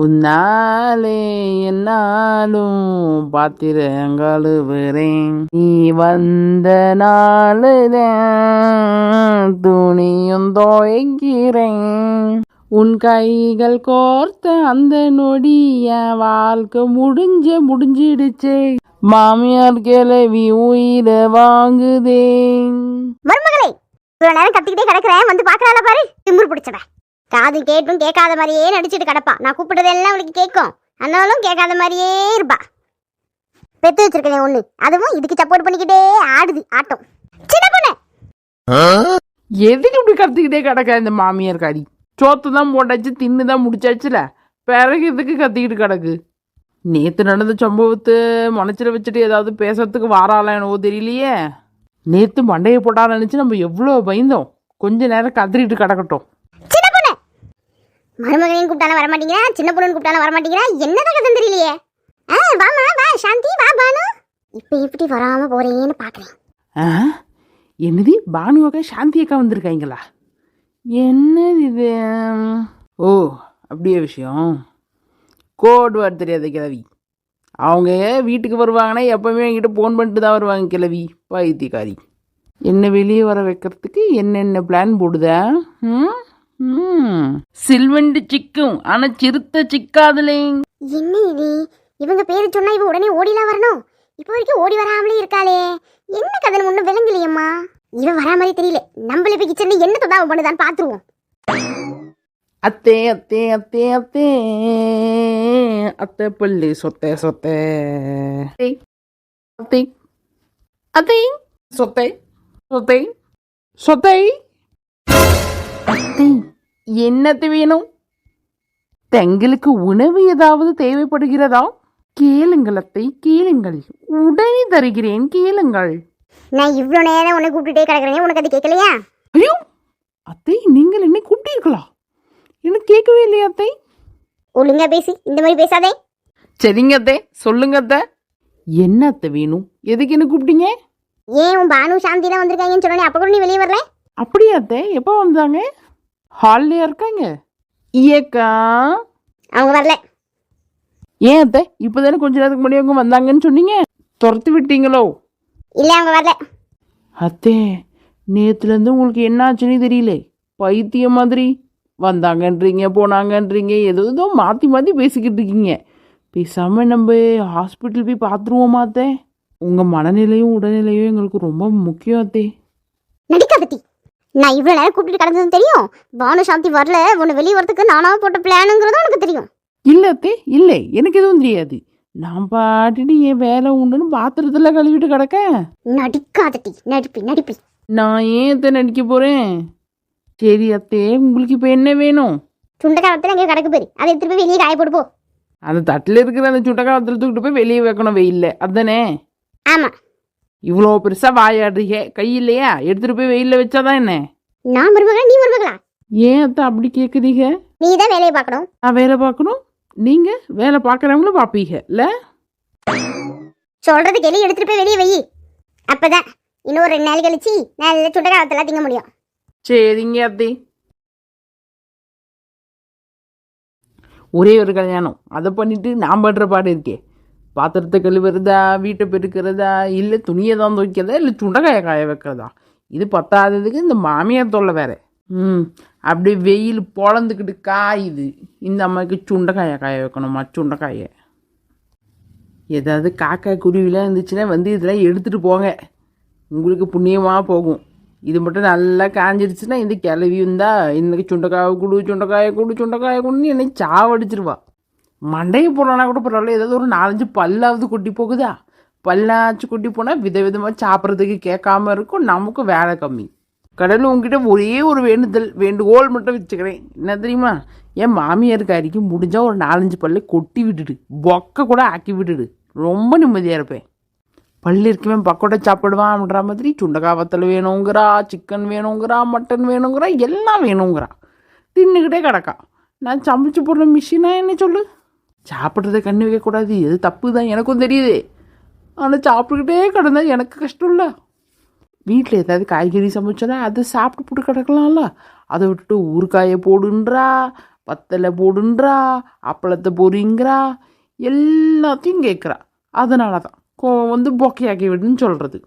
உன்னாலே என்னாலும் பாத்திரம் கழுவுறேன். நீ வந்த நாளுதான் துணியும் துவைக்கிறேன். உன் கைகள் கோர்த்த அந்த நொடி என் வாழ்க்கை முடிஞ்சிடுச்சே. மாமியார் கிளவி உயிரை வாங்குதேன். மருமகளே, இவ்வளவு நேரம் கத்திக்கிட்டே கிடக்குறேன், வந்து பாக்குறாள பாரு, திமிரு பிடிச்சவ. காது கேட்டும் கேட்காத மாதிரியே நடிச்சிட்டு கிடப்பா. நான் கூப்பிட்டதெல்லாம் அவளுக்கு கேட்கும், ஆனாலும் கேட்காத மாதிரியே இருப்பா. பெத்து வச்சிருக்கேன் ஒண்ணு, அதுவும் இதுக்கு சப்போர்ட் பண்ணிக்கிட்டே ஆடுது ஆட்டம். சின்ன பொண்ணு, எதுக்கு இப்படி கத்திக்கிட்டே கிடக்க? இந்த மாமியார் காரி சோத்து தான் போட்டாச்சு, தின்னு தான் முடிச்சாச்சுல, பிறகு எதுக்கு கத்திக்கிட்டு கிடக்கு? நேற்று நடந்த சம்பவத்தை மனசில் வச்சுட்டு ஏதாவது பேசுறதுக்கு வாராலாம் என்னவோ தெரியலையே. நேற்று மண்டையை போட்டாலும் நினச்சி நம்ம எவ்வளோ பயந்தோம். கொஞ்ச நேரம் கத்திரிட்டு கிடக்கட்டும். சின்ன பொண்ணு, மருமகனையும் கூப்பிட்டாலும் வரமாட்டேங்கிறா, சின்ன பொண்ணுன்னு கூப்பிட்டாலும் வரமாட்டேங்கிறா. என்னதான் கதை தெரியலையே. வாமா வா சாந்தி, வா பானு. இப்போ எப்படி வராம போறேன்னு பாக்குறேன். என்னது, பானுவாக்கா சாந்தி அக்கா வந்திருக்காங்களா? என்னது இது? ஓ, அப்படியே விஷயம். கோட் வேர்டு தெரியாத கிழவி. அவங்க வீட்டுக்கு வருவாங்கன்னா எப்பவுமே என்கிட்ட ஃபோன் பண்ணிட்டு தான் வருவாங்க. கிழவி பைத்தியக்காரி. என்ன வெளியே வர வைக்கிறதுக்கு என்னென்ன பிளான் போடுதா? சில்வண்டு சிக்கும், ஆனா சிறுத்தை சிக்காதுலே. என்ன இது, இவங்க பேரு சொன்னா இவ உடனே ஓடிலாம் வரணும். இப்போ வரைக்கும் ஓடி வராமலே இருக்காளே, என்ன கதை ஒன்றும் விளங்கலையம்மா. இவன் வரா மாதிரி தெரியல. நம்மள போய் கிச்சன்ல என்ன தொடாம பண்ணுதான்னு பாத்துருவோம். அத்தே அத்தே அத்தே அத்தே அத்தை பள்ளி சொத்தை சொத்தை அத்தை அத்தை சொத்தை சொத்தை சொத்தை அத்தை. என்னத்தை வேணும்? தங்களுக்கு உணவு ஏதாவது தேவைப்படுகிறதா? கேளுங்கள் அத்தை, கேளுங்கள், உடனே தருகிறேன், கேளுங்கள். நான் இவ்வளோ நேரம் உன்னை கூப்பிட்டுட்டே கிடக்குறேன், உனக்கு அது கேட்கலையா? ஐயோ அத்தை, நீங்கள் என்னை கூப்பிட்டீர்களா? எனக்கு கேட்கவே இல்லையா அத்தை? ஒழுங்கா பேசி, இந்த மாதிரி பேசாதே. சரிங்க அத்தை, சொல்லுங்க அத்தை. என்ன அத்தை வேணும்? எதுக்கு என்ன கூப்பிட்டீங்க? ஏன் உன் பானு சாந்தி தான் வந்திருக்காங்கன்னு சொன்னே, அப்போ கூட நீ வெளியே வரல? அப்படியா அத்தை? எப்போ வந்தாங்க? ஹால்லையா இருக்காங்க? ஏக்கா அவங்க வரல. ஏன் அத்தை, இப்போதானே கொஞ்ச நேரத்துக்கு முன்னாடி அவங்க வந்தாங்கன்னு சொன்னீங்க, துரத்து விட்டீங்களோ? இல்ல, அவங்க வரல. அத்தை, நேற்றுலேருந்து உங்களுக்கு என்ன ஆச்சுன்னு தெரியல, பைத்தியம் மாதிரி வந்தாங்கன்றீங்க போனாங்கன்றீங்க, ஏதோ மாற்றி மாற்றி பேசிக்கிட்டு இருக்கீங்க. பேசாமல் நம்ம ஹாஸ்பிட்டல் போய் பார்த்துருவோமா அத்தை? உங்கள் மனநிலையும் உடல்நிலையும் எங்களுக்கு ரொம்ப முக்கியம் அத்தை. நடிக்காதட்டி. நான் இவ்வளோ நேரம் கூப்பிட்டு கிடந்ததும் தெரியும். பானு சாந்தி வரல, உன்னை வெளியே வரதுக்கு நானாக போட்ட பிளானுங்கிறதும் எனக்கு தெரியும். இல்லை அத்தை, இல்லை, எனக்கு எதுவும் தெரியாது. நான் பாட்டுட்டு என் வேலை உண்டுன்னு பாத்திரத்தில் கழுவிட்டு கிடக்க. நடிக்காதட்டி, நடிப்பி நடிப்பி. நான் ஏன் அத்தை நடிக்க போகிறேன்? சரி அத்தை, உங்களுக்கு இப்போ என்ன வேணும்? சுண்டக்காலத்தில் அங்கே கிடக்கு போய் அதை எடுத்துட்டு போய் வெளியே காய போட்டு போ. அந்த தட்டில் இருக்கிற அந்த சுண்டக்காலத்தில் தூக்கிட்டு போய் வெளியே வைக்கணும், வெயில்ல, அதுதானே? ஆமாம். இவ்வளோ பெருசாக வாயாடுறீங்க, கை இல்லையா? எடுத்துகிட்டு போய் வெயிலில் வச்சாதான் என்ன? நான் மருமகளா, நீ மருமகளா? ஏன் அத்தை அப்படி கேட்குறீங்க? நீ தான் வேலையை பார்க்கணும். நான் வேலை பார்க்கணும், நீங்கள் வேலை பார்க்குறவங்களும் பார்ப்பீங்க இல்லை? சொல்கிறது கேள்வி, எடுத்துகிட்டு போய் வெளியே வை. அப்போ தான் இன்னும் 2 நாள் கழிச்சு நல்ல சுண்டக்காலத்தெல்லாம் திங்க முடியும். சரிங்க அத்தை. ஒரே ஒரு கல்யாணம், அதை பண்ணிட்டு நான் படுற பாடு இருக்கே. பாத்திரத்தை கழுவுறதா, வீட்டை பெருக்கிறதா, இல்லை துணியை தான் துவைக்கிறதா, இல்லை சுண்டைக்காயை காய வைக்கிறதா? இது பத்தாததுக்கு இந்த மாமியார் தொல்லை வேற. அப்படியே வெயில் பொழந்துக்கிட்டு காயுது. இந்த அம்மாவுக்கு சுண்டைக்காயை காய வைக்கணுமா? சுண்டைக்காயை ஏதாவது காக்கா குருவிலாம் இருந்துச்சுன்னா வந்து இதெல்லாம் எடுத்துகிட்டு போங்க, உங்களுக்கு புண்ணியமாக போகும். இது மட்டும் நல்லா காஞ்சிருச்சுன்னா இந்த கிளவி இருந்தா இன்னைக்கு சுண்டைக்காயை கொடு, சுண்டைக்காயை கொடு, சுண்டைக்காயை கொடுன்னு என்னை சாவடிச்சிருவா. மண்டையை போடலன்னா கூட பரவாயில்ல, ஏதாவது ஒரு 4-5 பல்லாவது கொட்டி போகுதா? பல்லாச்சு கொட்டி போனால் விதவிதமாக சாப்பிட்றதுக்கு கேட்காம இருக்கும், நமக்கு வேலை கம்மி. கடவுள் உங்ககிட்ட ஒரே ஒரு வேண்டுகோள் மட்டும் வச்சுக்கிறேன். என்ன தெரியுமா? என் மாமியாருக்காரிக்கு முடிஞ்சால் ஒரு 4-5 பல்லை கொட்டி விட்டுடு, பொக்க கூட ஆக்கி விட்டுடு, ரொம்ப நிம்மதியாக இருப்பேன். பள்ளி இருக்குமே பக்கோட்டை சாப்பிடுவான்ற மாதிரி சுண்டக்காய் வத்தல் வேணுங்கிறா, சிக்கன் வேணுங்கிறா, மட்டன் வேணுங்கிறா, எல்லாம் வேணுங்கிறா. தின்னுக்கிட்டே கிடக்கா. நான் சமைச்சு போடுற மிஷினா என்ன சொல்லு? சாப்பிட்றத கண்ணு வைக்கக்கூடாது, எது தப்பு தான் எனக்கும் தெரியுது. ஆனால் சாப்பிட்டுக்கிட்டே கிடந்தா எனக்கு கஷ்டம் இல்லை. வீட்டில் ஏதாவது காய்கறி சமைச்சோன்னா அதை சாப்பிட்டு போட்டு கிடக்கலாம்ல. அதை விட்டுட்டு ஊறுகாயை போடுன்றா, பத்தலை போடுன்றா, அப்பளத்தை பொறிங்கிறா, எல்லாத்தையும் கேட்குறா. அதனால தான் கோவம் வந்து பொக்கையாக்கி விடுன்னு சொல்கிறது.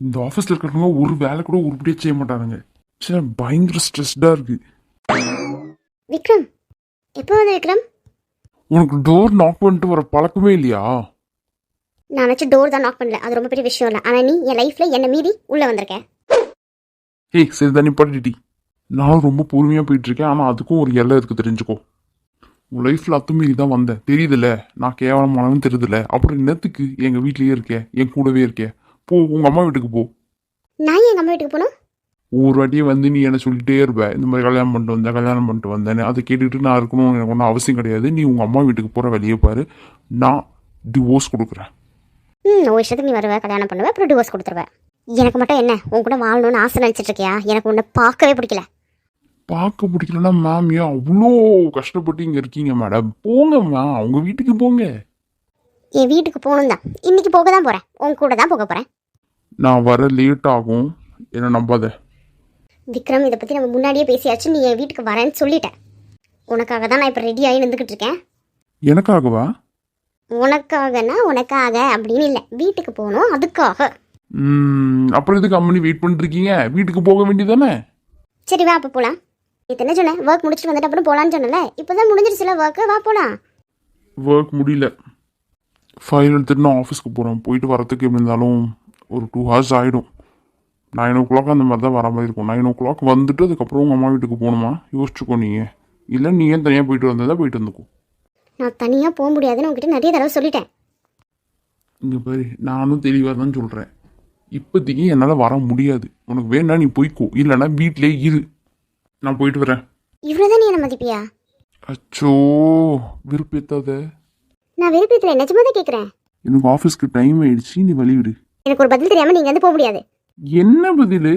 இந்த ஆஃபீஸில் இருக்கிறவங்க ஒரு வேலை கூட உருப்படியே செய்ய மாட்டானுங்க. சே, பயங்கர ஸ்ட்ரெஸ்டாக இருக்கு. விக்ரம், எப்போ வந்து விக்ரம்? உனக்கு டோர் நாக் பண்ணிட்டு வர பழக்கமே இல்லையா? நான் வச்சு டோர் தான் நாக் பண்ணல, அது ரொம்ப பெரிய விஷயம் இல்லை. ஆனால் நீ என் லைஃப்பில் என்னை மீறி உள்ளே வந்திருக்கேன். ஏய், சரி தண்ணி பாட்டிட்டி. நானும் ரொம்ப பொறுமையாக போயிட்டு இருக்கேன். ஆனால் அதுக்கும் ஒரு எல்லை இருக்குது, தெரிஞ்சுக்கோ. உன் லைஃப்பில் அத்துமீறி தான் வந்தேன், தெரியுதுல்ல. நான் கேவலமானவன்னு தெரியுதுல்ல. அப்புறம் என்னத்துக்கு எங்கள் வீட்லேயே இருக்கேன், என் கூடவே இருக்கேன். போ, உங்கள் அம்மா வீட்டுக்கு போ. நான் எங்கள் அம்மா வீட்டுக்கு போகணும்? ஒரு வாட்டியே வந்து நீ என்ன சொல்லிட்டே இருப்ப, இந்த மாதிரி கல்யாணம் பண்ணிட்டு வந்தேன்னு. அதை கேட்டுக்கிட்டு நான் இருக்கணும் எனக்கு ஒன்றும் அவசியம் கிடையாது. நீ உங்கள் அம்மா வீட்டுக்கு போகிற வெளியே பாரு. நான் டிவோர்ஸ் கொடுக்குறேன். ஒரு விஷயத்துக்கு நீ வருவ, கல்யாணம் பண்ணுவேன், அப்புறம் டிவோர்ஸ் கொடுத்துருவேன். எனக்கு மட்டும் என்ன உன் கூட வாழணும்னு ஆசை நினச்சிட்டு இருக்கியா? எனக்கு உன்னை பார்க்கவே பிடிக்கல. பார்க்க பிடிக்கலன்னா மேம் ஏன் அவ்வளோ கஷ்டப்பட்டு இங்கே இருக்கீங்க மேடம்? போங்கம்மா, அவங்க வீட்டுக்கு போங்க. என் வீட்டுக்கு போகணும் தான். இன்னைக்கு போக தான் போகிறேன், உன் கூட தான் போக போகிறேன். நான் வர லேட் ஆகும், என்ன நம்பாத. விக்ரம், இதை பற்றி நம்ம முன்னாடியே பேசியாச்சு. நீ என் வீட்டுக்கு வரேன்னு சொல்லிட்டேன். உனக்காக தான் நான் இப்போ ரெடி ஆகி நின்றுக்கிட்டு இருக்கேன். எனக்காகவா? உனக்காகனா உனக்காக அப்படின்னு இல்லை, வீட்டுக்கு போகணும் அதுக்காக. அப்புறம் எதுக்கு அம்மனி வெயிட் பண்ணிட்டு இருக்கீங்க? வீட்டுக்கு போக வேண்டியதானே? சரி வா, அப்போ போகலாம். நீ என்ன சொன்ன? ஒர்க் முடிச்சுட்டு வந்துட்டு அப்புறம் போகலான்னு சொன்னல. இப்போ தான் முடிஞ்சிருச்சுல ஒர்க்கு, வா போகலாம். ஒர்க் முடியல, ஃபைல் எடுத்துட்டு நான் ஆஃபீஸ்க்கு போகிறேன். போயிட்டு வரத்துக்கு எப்படி இருந்தாலும் ஒரு 2 hours ஆகிடும். 9 o'clock அந்த மாதிரி தான் வர மாதிரி இருக்கும். 9 o'clock வந்துட்டு அதுக்கப்புறம் உங்கள் அம்மா வீட்டுக்கு போகணுமா? யோசிச்சுக்கோ நீங்கள். இல்லை நீ ஏன் தனியாக போயிட்டு வந்ததா போயிட்டு வந்துக்கோ. நான் தனியாக போக முடியாதுன்னு உங்ககிட்ட நிறைய தடவை சொல்லிட்டேன். இங்கே பாரு, நானும் தெளிவாக தான் சொல்கிறேன். இப்போதைக்கு என்னால் வர முடியாது. உனக்கு வேணா நீ போய்க்கோ, இல்லைன்னா வீட்டிலே இரு. நான் போயிட்டு வரேன். இவ்வளோதான் நீ என்ன மதிப்பியா? அச்சோ, விருப்பத்தாத. நான் விருப்பத்தில் நிஜமாக தான் கேட்குறேன். எனக்கு ஆஃபீஸ்க்கு டைம் ஆயிடுச்சு, நீ வழி விடு. எனக்கு ஒரு பதில் தெரியாமல் நீங்கள் வந்து போக முடியாது. என்ன பதில்?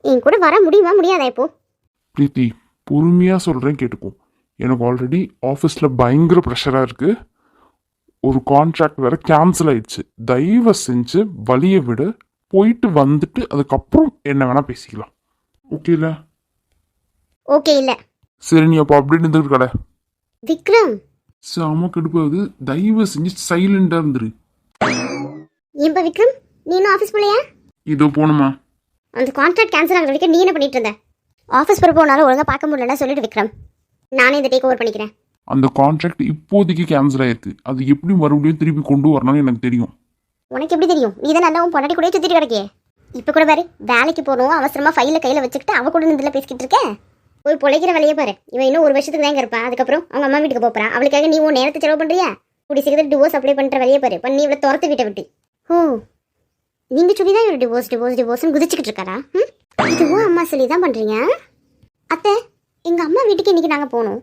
என் கூட வர முடியுமா முடியாதா? இப்போ பிரீத்தி, பொறுமையாக சொல்கிறேன், கேட்டுக்கோ. எனக்கு ஆல்ரெடி ஆஃபீஸில் பயங்கர ப்ரெஷராக இருக்குது. ஒரு கான்ட்ராக்ட் வேறு கேன்சல் ஆயிடுச்சு. தயவு செஞ்சு வழியை விட, போயிட்டு வந்துட்டு அதுக்கப்புறம் என்ன வேணால் பேசிக்கலாம். ஓகே இல்லை? ஓகே இல்லை. சரி, நீ அப்போ அப்படியே இருந்துட்டு கடை. விக்ரம், செம கடுப்பாகுது. தயவு செஞ்சு சைலண்டாக இருந்துரு. ஏன்பா விக்ரம், நீ இன்னும் ஆஃபீஸ் போகலையா? இதோ போகணுமா? அந்த கான்ட்ராக்ட் கேன்சல் ஆகிற வரைக்கும் நீ என்ன பண்ணிட்டு இருந்த? ஆஃபீஸ் போகிற போனாலும் ஒழுங்காக பார்க்க முடியலன்னா சொல்லிட்டு விக்ரம், நானே இந்த டேக் ஓவர் பண்ணிக்கிறேன். அந்த கான்ட்ராக்ட் இப்போதைக்கு கேன்சல் ஆயிருக்கு. அது எப்படி மறுபடியும் திருப்பி கொண்டு வரணும்னு எனக்கு தெரியும். உனக்கு எப்படி தெரியும்? நீ தான் நல்லா உன் பொண்டாட்டி கூட சுற்றிட்டு கிடக்கே. இப்போ கூட பாரு, வேலைக்கு போகணும் அவசரமாக ஃபைலில் கையில் வச்சுக்கிட்டு அவ கூட இதில் பேசிக்கிட்டு இருக்கேன். போய் பொழைக்கிற வேலையை பாரு. இவன் இன்னும் ஒரு வருஷத்துக்கு தான் இருப்பான். அதுக்கப்புறம் அவங்க அம்மா வீட்டுக்கு போகிறான். அவளுக்காக நீ உன் நேரத்தை செலவு பண்ணுறியா? கூடி சீக்கிரம் டிவோர்ஸ் அப்ளை பண்ணுற வேலையை பாரு. பண்ணி இவ்வளோ துரத்து விட்ட விட்டு. ஓ, நீங்கள் சொல்லி தான் இவ்வளோ டிவோர்ஸ்னு குதிச்சுக்கிட்டு இருக்காரா? இதுவும் அம்மா சொல்லி தான் பண்ணுறீங்க. அத்தை, எங்கள் அம்மா வீட்டுக்கு இன்றைக்கி நாங்கள் போகணும்.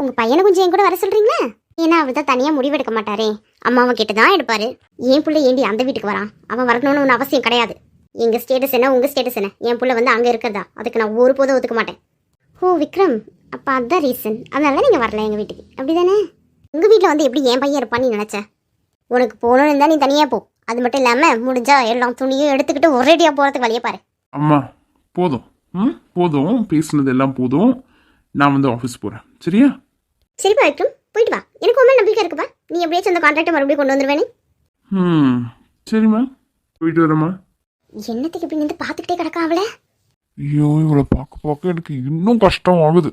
உங்கள் பையனை கொஞ்சம் என் கூட வர சொல்கிறீங்களா? ஏன்னா அவர் தான் தனியாக முடிவெடுக்க மாட்டாரே, அம்மாவை கேட்டு தான் எடுப்பார். என் பிள்ளை ஏண்டி அந்த வீட்டுக்கு வரான்? அவன் வரணும்னு ஒன்று அவசியம் கிடையாது. எங்கள் ஸ்டேட்டஸ் என்ன, உங்கள் ஸ்டேட்டஸ் என்ன? என் பிள்ளை வந்து அங்கே இருக்கிறதா? அதுக்கு நான் ஒருபோதும் ஒத்துக்க மாட்டேன். ஓ விக்ரம், அப்போ அதுதான் ரீசன். அதனால நீங்கள் வரல எங்கள் வீட்டுக்கு, அப்படி தானே? உங்கள் வீட்டில் வந்து எப்படி என் பையன் இருப்பான்னு நீ நினச்ச? உனக்கு போகணுன்னு இருந்தால் நீ தனியாக போ. அது மட்டும் இல்லாமல் முடிஞ்சா எல்லா துணியும் எடுத்துக்கிட்டு ஒரேடியாக போகிறதுக்கு வழியை பாரு. அம்மா போதும், போதும், பேசுனது எல்லாம் போதும். நான் வந்து ஆஃபீஸ் போகிறேன், சரியா? சரிப்பா விக்ரம், போயிட்டு வா. எனக்கு உண்மை நம்பிக்கை இருக்குப்பா, நீ எப்படியாச்சும் அந்த கான்ட்ராக்டை மறுபடியும் கொண்டு வந்துடுவேன்னு. சரிம்மா, போயிட்டு வரேம்மா. என்னத்துக்கு இப்படி நின்று பார்த்துக்கிட்டே கிடக்கா அவளை? ஐயோ, இவளை பார்க்க எனக்கு இன்னும் கஷ்டம் ஆகுது.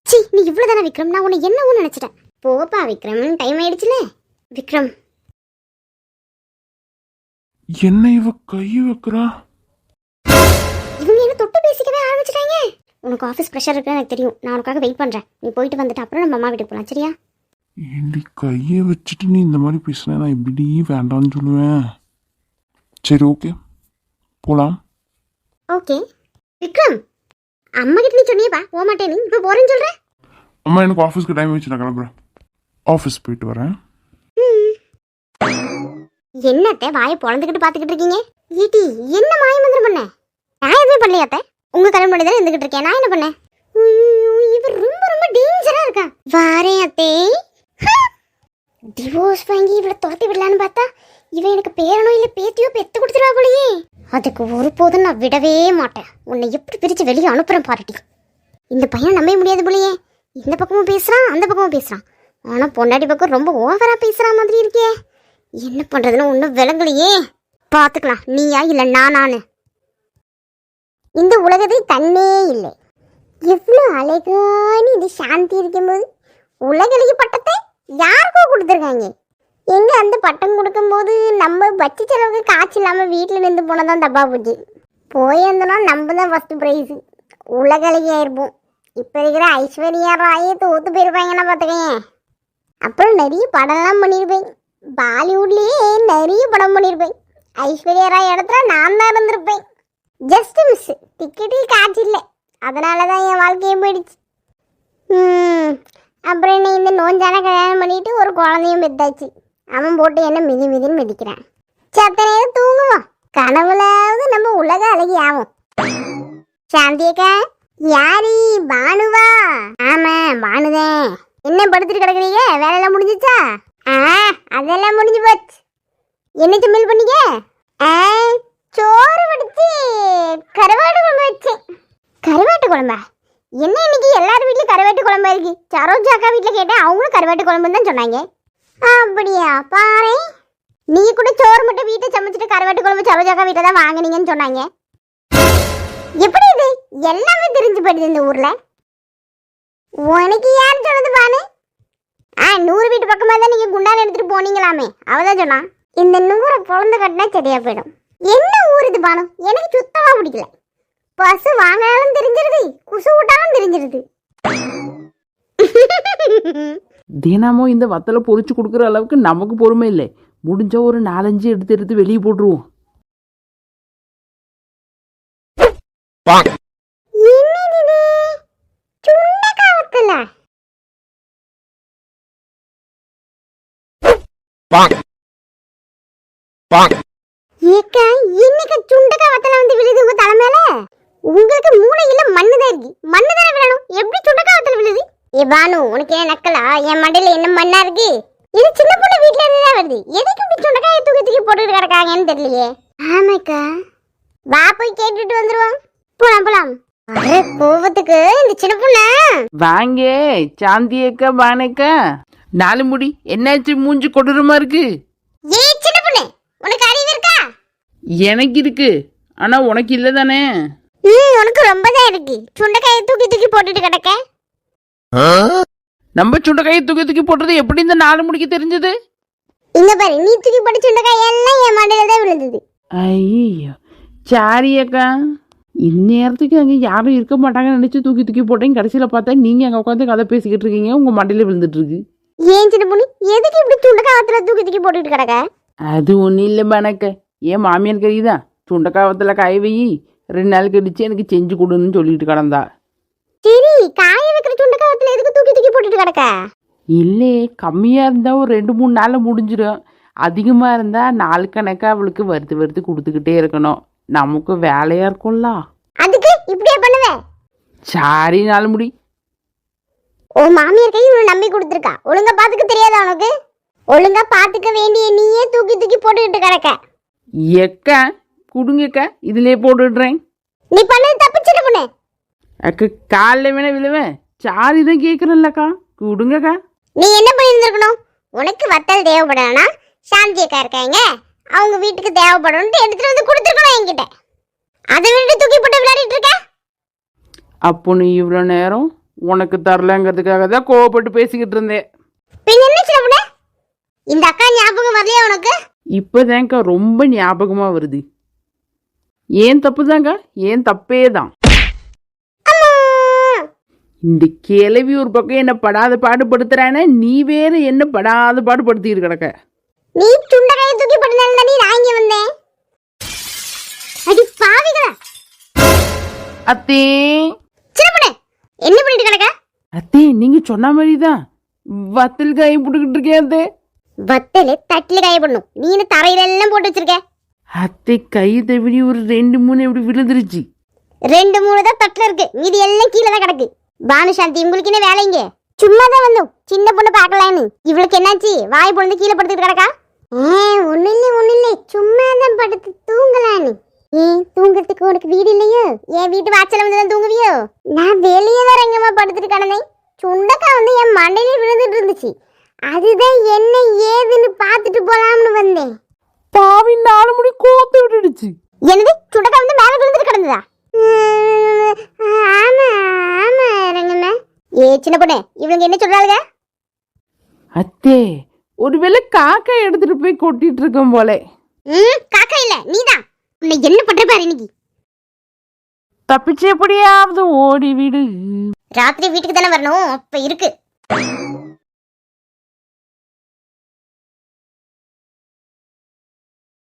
சி, நீ இவ்வளோ தானே விக்ரம்? நான் உன்னை என்னவும் நினச்சிட்டேன். போப்பா விக்ரம், டைம் ஆயிடுச்சுல. விக்ரம், என்ன இவ கை வைக்கிறா? இவங்க என்ன தொட்டு பேசிக்கவே ஆரம்பிச்சிட்டாங்க. உனக்கு ஆஃபீஸ் ப்ரெஷர் இருக்குன்னு எனக்கு தெரியும். நான் உனக்காக வெயிட் பண்ணுறேன். நீ போயிட்டு வந்துட்டு அப்புறம் நம்ம அம்மா வீட்டுக்கு போகலாம், சரியா? ஏண்டி கையை வச்சுட்டு நீ இந்த மாதிரி பேசுன, நான் இப்படி வேண்டாம்னு சொல்லுவேன். சரி, ஓகே, போகலாம். ஓகே விக்ரம், அம்மா கிட்ட நீ சொன்னியப்பா போக மாட்டேன், நீ இப்போ போகிறேன்னு சொல்கிறேன். அம்மா, எனக்கு ஆஃபீஸ்க்கு டைம் ஆயிடுச்சு, நான் கிளம்புறேன். ஆஃபீஸ் போயிட்டு வரேன். என்னத்த வாயை பொழந்துக்கிட்டு பார்த்துக்கிட்டு இருக்கீங்க? ஈட்டி, என்ன மாய மந்திரம் பண்ண? நான் எதுவுமே பண்ணலையாத்த. உங்க கல்யாணம் பண்ணி தான் இருந்துகிட்டு இருக்கேன். நான் என்ன பண்ணேன்? இவர் ரொம்ப ரொம்ப டேஞ்சரா இருக்கா. வாரேன் அத்தே. டிவோர்ஸ் வாங்கி இவளை துரத்தி விடலான்னு பார்த்தா இவன் எனக்கு பேரனோ இல்லை பேத்தியோ பெத்து கொடுத்துருவா போலயே. அதுக்கு ஒருபோதும் நான் விடவே மாட்டேன். உன்னை எப்படி பிரித்து வெளியே அனுப்புறேன் பாருட்டி. இந்த பையனை நம்பவே முடியாது போலயே. இந்த பக்கமும் பேசுறான் அந்த பக்கமும் பேசுறான். ஆனா பொண்டாட்டி பக்கம் ரொம்ப ஓவரா பேசுற மாதிரி இருக்கே. என்ன பண்றதுன்னு ஒன்றும் விளங்கலையே. பார்த்துக்கலாம், நீயா இல்லை நானு. இந்த உலகத்தில் தன்னே இல்லை. எவ்வளோ அழகான இது சாந்தி இருக்கும்போது உலகளி பட்டத்தை யாருக்கோ கொடுத்துருக்காங்க. எங்க அந்த பட்டம் கொடுக்கும்போது நம்ம பட்சி செலவுக்கு காய்ச்சி இல்லாமல் வீட்டில் நின்று போனதான் தப்பா போச்சு. போயிருந்தோம்னா நம்ம தான் ஃபர்ஸ்ட் ப்ரைஸு, உலகளகியாக இருப்போம். இப்போ இருக்கிற ஐஸ்வர்யா ராயே தோத்து போயிருப்பாங்கன்னா பார்த்துக்கங்க. அப்புறம் நிறைய படம்லாம் பண்ணியிருப்பேன். பாலிவுட்லேயே நிறைய படம் பண்ணியிருப்பேன். ஐஸ்வர்யா ராய் இடத்துல நான் தான் இருந்திருப்பேன். ஜஸ்ட் மிஸ், டிக்கெட்டில் காட்சி இல்லை, அதனால தான் என் வாழ்க்கையே போயிடுச்சு. அப்புறம் என்ன இந்த நோஞ்சான கல்யாணம் பண்ணிட்டு ஒரு குழந்தையும் பெத்தாச்சு. அவன் போட்டு என்ன மிதின்னு மிதிக்கிறான். சத்த நேரம் தூங்குவோம், கனவுலாவது நம்ம உலக அழகி ஆகும். சாந்தியக்கா, யாரி பானுவா? ஆமா பானுதேன். என்ன படுத்துட்டு கிடக்குறீங்க? வேலையெல்லாம் முடிஞ்சிச்சா? அதெல்லாம் முடிஞ்சு போச்சு. என்ன சமையல் பண்ணீங்க? சோறு வடிச்சு கருவாட்டு குழம்பு வச்சேன். கருவாட்டு குழம்பா? என்ன இன்னைக்கு எல்லாரும் வீட்லயும் கருவாட்டு குழம்பா இருக்கு? சரோஜா அக்கா வீட்டில் கேட்டேன், அவங்களும் கருவாட்டு குழம்புன்னு தான் சொன்னாங்க. அப்படியா? பாரு, நீங்க கூட சோறு மட்டும் வீட்டை சமைச்சிட்டு கருவாட்டு குழம்பு சரோஜா அக்கா வீட்டில் தான் வாங்கினீங்கன்னு சொன்னாங்க. எப்படி இது எல்லாமே தெரிஞ்சு போயிடுது இந்த ஊர்ல? உனக்கு யார் சொன்னது பானு? 100 வீட்டு பக்கமா தான் நீங்க குண்டான எடுத்துட்டு போனீங்களாமே, அவதான் சொன்னா. இந்த 100 பொழந்து கட்டினா சரியா போயிடும். என்ன ஊர் இது பானு? எனக்கு சுத்தமா பிடிக்கல. பசு வாங்கினாலும் தெரிஞ்சிருது, குசு விட்டாலும் தெரிஞ்சிருது. தினமும் இந்த வத்தலை பொரிச்சு கொடுக்குற அளவுக்கு நமக்கு பொறுமை இல்லை. முடிஞ்ச ஒரு 4-5 எடுத்து வெளியே போட்டுருவோம். என்னது சுண்டக்கா வத்தல? ஏக்கா, இன்னைக்கு சுண்டக்கா வத்தல வந்து விழுது உங்க தலை மேல? உங்களுக்கு மூளை இல்ல மண்ணு தான் இருக்கு. மண்ணு தானே விழணும், எப்படி சுண்டக்கா வத்தல விழுது? ஏ பானு, உனக்கு என்ன நக்கலா? என் மண்டையில என்ன மண்ணா இருக்கு? இது சின்ன பொண்ணு வீட்டுல இருந்துதான் வருது. எதுக்கு இப்படி சுண்டக்காயை தூக்கி போட்டுட்டு கிடக்காங்கன்னு தெரியலையே. ஆமாக்கா, வா போய் கேட்டுட்டு வந்துருவோம். போலாம். அரே கோவத்துக்கு இந்த சின்ன பொண்ணு. வாங்க சாந்தியக்கா, பானக்கா. 4 முடி என்னாச்சு? மூஞ்சி கொடூரமா இருக்கு. ஏ சின்ன பொண்ணு, உனக்கு அறிவு இருக்கா? எனக்கு இருக்கு, ஆனா உனக்கு இல்ல தானே? உனக்கு ரொம்ப தான் இருக்கு. சுண்டைக்காயை தூக்கி போட்டுட்டு கிடக்க. நம்ம சுண்டைக்காயை தூக்கி போட்டது எப்படி இந்த 4 முடிக்கு தெரிஞ்சது? இங்க பாரு, நீ தூக்கி போட்ட சுண்டைக்காய் எல்லாம் என் மண்டையில தான் விழுந்தது. ஐயோ சாரியக்கா, இந்நேரத்துக்கு அங்கே யாரும் இருக்க மாட்டாங்கன்னு நினைச்சு தூக்கி போட்டேன். கடைசியில் பார்த்தா நீங்க அங்கே உட்காந்து கதை பேசிக்கிட்டு இருக்கீங்க, உங்க மண்டையில விழுந்துட்டு இருக்கு. ஏன் சின்ன பொண்ணு, எதுக்கு இப்படி சுண்டைக்காவத்துல தூக்கி போட்டுட்டு கிடக்க? அது ஒன்றும் இல்லை பானக்க, ஏன் மாமியார் கறிதான் சுண்டைக்காவத்தில் காய வை, 2 நாள் கழிச்சு எனக்கு செஞ்சு கொடுன்னு சொல்லிட்டு கிடந்தா. சரி, காய வைக்கிற சுண்டைக்காவத்துல எதுக்கு தூக்கி போட்டுட்டு கிடக்க? இல்லை, கம்மியாக இருந்தால் ஒரு 2-3 நாளில் முடிஞ்சிடும். அதிகமாக இருந்தால் நாள் கணக்காக அவளுக்கு வறுத்து கொடுத்துக்கிட்டே இருக்கணும். நமக்கு வேலையாக இருக்கும்ல. அதுக்கு இப்படியே பண்ணுவேன். சாரி 4 முடி. ஓ மாமியார் கை உன்னை நம்பி கொடுத்துருக்கா, ஒழுங்கா பாத்துக்க தெரியாதா உனக்கு? ஒழுங்கா பாத்துக்க வேண்டிய நீயே தூக்கி போட்டுக்கிட்டு கிடக்க. எக்கா குடுங்கக்கா, இதுலயே போட்டுடுறேன். நீ பண்ணது தப்பு சின்ன பொண்ணு. அக்கா காலில் வேணா விழுவேன். சாரி தான் கேட்குறேன்லக்கா, கொடுங்கக்கா. நீ என்ன பண்ணியிருந்துருக்கணும்? உனக்கு வத்தல் தேவைப்படலனா சாந்தி அக்கா இருக்காங்க, அவங்க வீட்டுக்கு தேவைப்படும் எடுத்துட்டு வந்து கொடுத்துருக்கணும் என்கிட்ட. அதை விட்டு தூக்கி போட்டு விளையாடிட்டு இருக்க. அப்போ நீ இவ்வளோ நேரம் உனக்கு தரலங்கிறதுக்காக தான் கோவப்பட்டு பேசிக்கிட்டு இருந்தேன். பின்ன என்ன சின்ன பொண்ணு, இந்த அக்கா ஞாபகம் வரலையா உனக்கு? இப்போதான்க்கா ரொம்ப ஞாபகமாக வருது. ஏன் தப்பு தாங்க்கா, ஏன் தப்பே தான். இந்த கிளவி ஒரு பக்கம் என்ன படாத பாடுபடுத்துறானே, நீ வேற என்ன படாத பாடுபடுத்திட்டு கிடக்க. நீ சுண்டைக்காயை தூக்கி போட்டதால தான் நான் இங்க வந்தேன். அடி பாவிகளா. அத்தே சின்ன பொண்ணு, என்ன பண்ணிட்டு கிடக்க? அத்தே நீங்க சொன்ன மாதிரி தான் வத்தல் காய் போட்டுக்கிட்டு இருக்கேன் அத்தே. வத்தல தட்டில காய பண்ணும், நீ என்ன தரையில எல்லாம் போட்டு வச்சிருக்க? அத்தை கை தவிரி ஒரு 2-3 எப்படி விழுந்துருச்சு. 2-3 தான் தட்டுல இருக்கு, மீதி எல்லாம் கீழே தான் கிடக்கு. பானுசாந்தி, உங்களுக்கு என்ன வேலைங்க? சும்மா தான் வந்தோம், சின்ன பொண்ணு பார்க்கலான்னு. இவளுக்கு என்னாச்சு? வாய் பொழுது கீழே படுத்துட்டு கிடக்கா? ஒன்னும் இல்லை, சும்மா தான் படுத்து தூங்கலான்னு. தூங்குறதுக்கு உனக்கு வீடு இல்லையோ? என் வீட்டு வாசல வந்து தான் தூங்குவியோ? நான் வெளியே தான் ரங்கமா படுத்துட்டு கிடந்தேன், சுண்டக்காய் வந்து என் மண்டையில விழுந்துட்டு இருந்துச்சு. அதுதான் என்ன ஏதுன்னு பார்த்துட்டு போலாம்னு வந்தேன். பாவி 4 முடி கோத்து விட்டுடுச்சு. என்னது சுண்டக்காய் வந்து மேல விழுந்துட்டு கிடந்ததா? ஆமா ஆமா ரங்கண்ணா. சின்ன பொண்ணு இவங்க என்ன சொல்றாங்க? அத்தே ஒருவேளை காக்கா எடுத்துட்டு போய் கொட்டிட்டு இருக்கோம் போல. காக்கா இல்ல நீதான். உன்னை என்ன பண்ற பாரு இன்னைக்கு. தப்பிச்சு எப்படியாவது ஓடி விடு. ராத்திரி வீட்டுக்கு தானே வரணும், அப்ப இருக்கு.